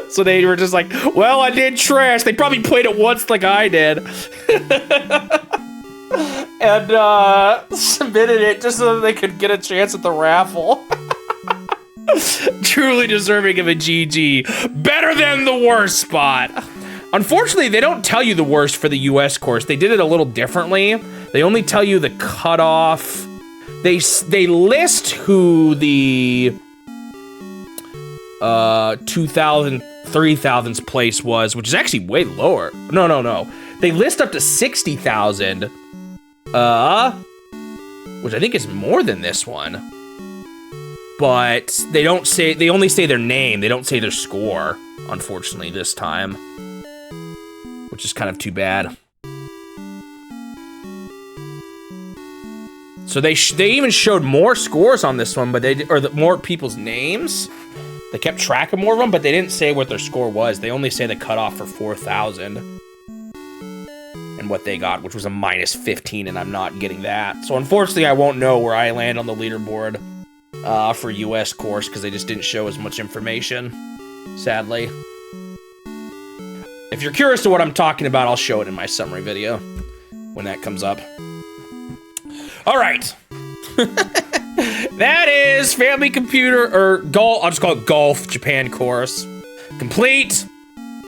So they were just like, well, I did trash. They probably played it once like I did. And submitted it just so that they could get a chance at the raffle. Truly deserving of a GG. Better than the worst spot. Unfortunately, they don't tell you the worst for the US course. They did it a little differently. They only tell you the cutoff. They list who the 3000th place was, which is actually way lower. No. They list up to 60,000. Which I think is more than this one. But they don't say, they only say their name. They don't say their score, unfortunately, this time. Which is kind of too bad. So they even showed more scores on this one, but more people's names. They kept track of more of them, but they didn't say what their score was. They only say the cutoff for 4,000 and what they got, which was a -15, and I'm not getting that. So unfortunately, I won't know where I land on the leaderboard for US course because they just didn't show as much information, sadly. If you're curious to what I'm talking about, I'll show it in my summary video when that comes up. All right. That is Family Computer, or Golf, I'll just call it Golf Japan course. Complete.